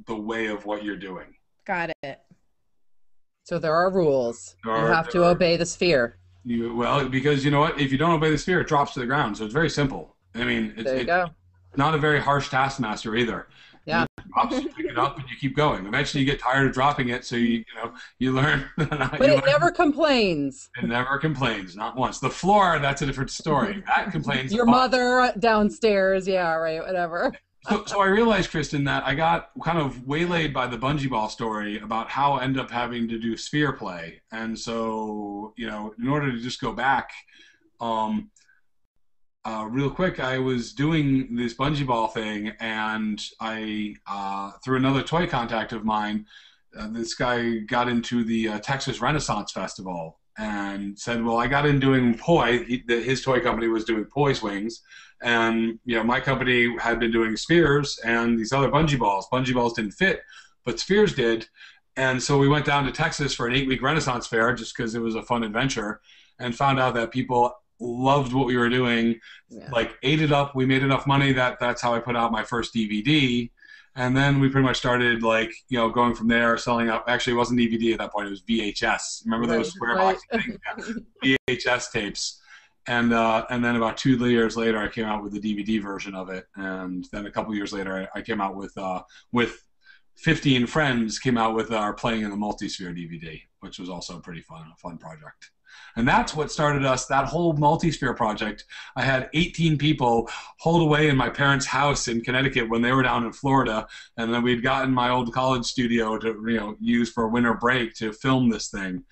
way of what you're doing. Got it. So there are rules. You have to obey the sphere. Because you know what? If you don't obey the sphere, it drops to the ground. So it's very simple. I mean, it's not a very harsh taskmaster either. Yeah. You pick it up and you keep going. Eventually, you get tired of dropping it, so you learn. But it never complains. It never complains, not once. The floor, that's a different story. That complains. Your mother downstairs, yeah, right, whatever. So I realized, Kristen, that I got kind of waylaid by the bungee ball story about how I ended up having to do sphere play. And so, in order to just go back, real quick, I was doing this bungee ball thing, and I, through another toy contact of mine, this guy got into the Texas Renaissance Festival and said, well, I got in doing poi. His toy company was doing poi swings. And, my company had been doing spheres and these other bungee balls. Bungee balls didn't fit, but spheres did. And so we went down to Texas for an 8-week Renaissance fair just because it was a fun adventure, and found out that people loved what we were doing, ate it up. We made enough money that's how I put out my first DVD. And then we pretty much started going from there, selling up. Actually, it wasn't DVD at that point. It was VHS. Remember those square box things? Yeah. VHS tapes. And then about 2 years later, I came out with the DVD version of it. And then a couple years later, I came out with 15 friends, came out with our Playing in the Multisphere DVD, which was also a pretty fun project. And that's what started us, that whole multisphere project. I had 18 people holed away in my parents' house in Connecticut when they were down in Florida. And then we'd gotten my old college studio to use for a winter break to film this thing.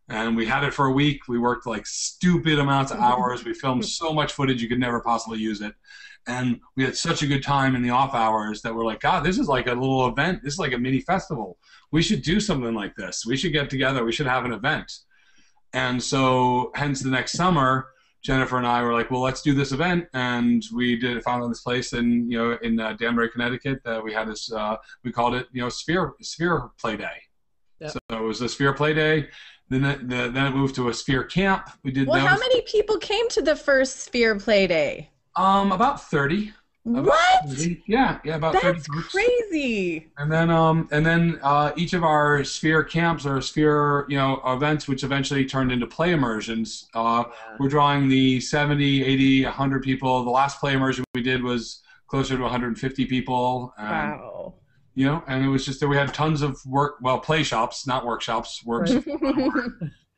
And we had it for a week. We worked like stupid amounts of hours. We filmed so much footage you could never possibly use it. And we had such a good time in the off hours that we're like, God, this is like a little event. This is like a mini festival. We should do something like this. We should get together. We should have an event. And so hence the next summer, Jennifer and I were like, well, let's do this event. And we found this place in Danbury, Connecticut. We had this, we called it, Sphere Play Day. Yep. So it was a Sphere Play Day. Then it moved to a Sphere Camp. We did. Well, how many people came to the first Sphere Play Day? About 30. What? 30. Yeah, about 30. That's crazy. And then each of our Sphere camps or Sphere events, which eventually turned into play immersions, we're drawing the 70, 80, 100 people. The last play immersion we did was closer to 150 people. Wow. And it was just that we had tons of play shops, not workshops, works.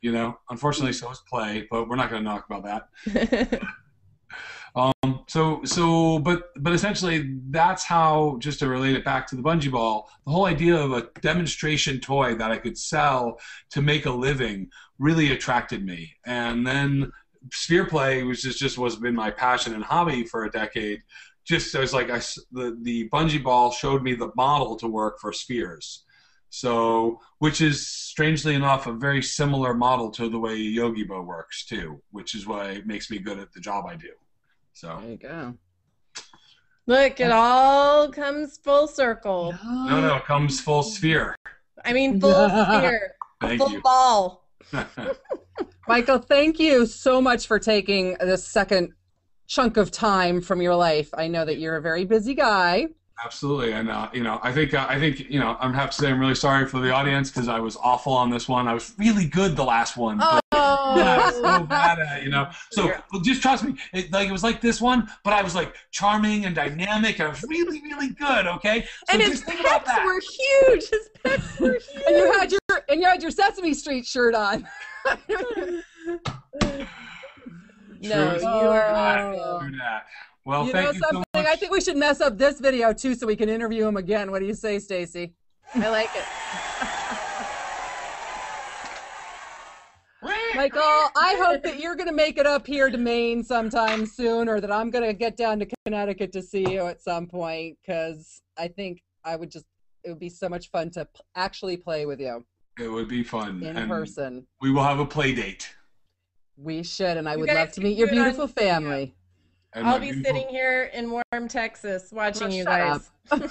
Unfortunately, so is play, but we're not going to talk about that. But essentially that's how, just to relate it back to the bungee ball, the whole idea of a demonstration toy that I could sell to make a living really attracted me. And then sphere play, which was been my passion and hobby for a decade, just as like the bungee ball showed me the model to work for spheres. So, which is strangely enough a very similar model to the way Yogi Bo works too, which is why it makes me good at the job I do. So there you go. Look, it all comes full circle. No, it comes full sphere. I mean, full sphere. Thank full you. ball. Michael, thank you so much for taking this second chunk of time from your life. I know that you're a very busy guy. Absolutely, and I think I'm have to say I'm really sorry for the audience because I was awful on this one. I was really good the last one. Oh. Yeah, I was so bad at it, So just trust me, it was like this one, but I was like charming and dynamic. I was really, really good. Okay, so And his pecs were huge. His pecs were huge. And you had your Sesame Street shirt on. No, you are True that. Well, You thank know you so something? much. I think we should mess up this video too, so we can interview him again. What do you say, Stacey? I like it. Michael, I hope that you're going to make it up here to Maine sometime soon, or that I'm going to get down to Connecticut to see you at some point, because I think it would be so much fun to actually play with you. It would be fun. In person. We will have a play date. We should, and I would guys love to can meet do your it beautiful on family. And I'll my be beautiful- sitting here in warm Texas watching you Shut guys.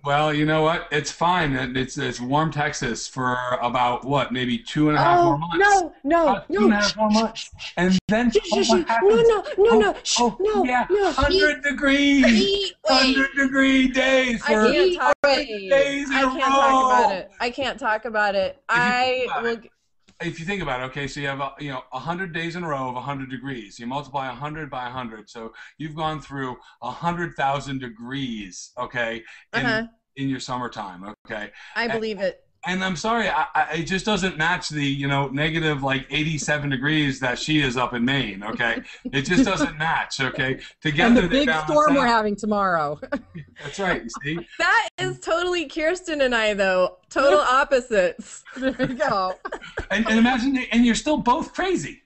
Well, you know what? It's fine. It's warm Texas for about maybe 2.5 more months. No. 2.5 more months, and then what happens? No. 100 degrees, 100-degree days I for can't talk. 100 days in a row. I can't talk about it. If you think about it, okay, so you have 100 days in a row of 100 degrees. You multiply 100 by 100, so you've gone through 100,000 degrees, okay, in your summertime, okay. I believe it. And I'm sorry, it just doesn't match the negative 87 degrees that she is up in Maine, okay. It just doesn't match, okay. Together, And the big storm we're having tomorrow. That's right. You see. That is totally Kirsten and I, though. Total opposites. There you go. And imagine, and you're still both crazy.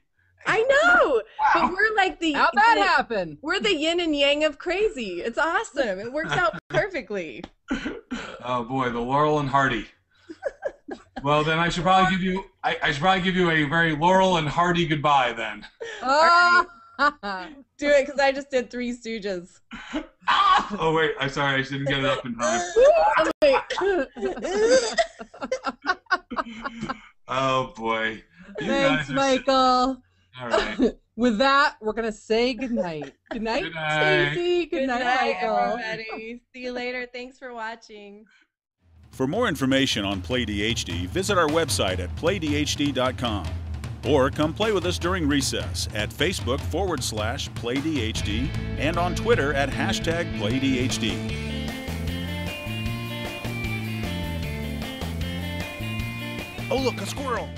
I know, Wow. but we're like How'd that happen? We're the yin and yang of crazy. It's awesome. It works out perfectly. Oh boy, the Laurel and Hardy. Well, then I should probably give you. I should probably give you a very Laurel and Hardy goodbye then. Do it, because I just did Three Stooges. Oh wait, I'm sorry, I didn't get it up in time. Oh boy. You Thanks, guys are Michael. all right. With that, we're gonna say goodnight. Good night, Good night. Stacey. Good night, Michael. everybody. See you later. Thanks for watching. For more information on PlayDHD, visit our website at playdhd.com or come play with us during recess at Facebook/PlayDHD and on Twitter at #PlayDHD. Oh, look, a squirrel!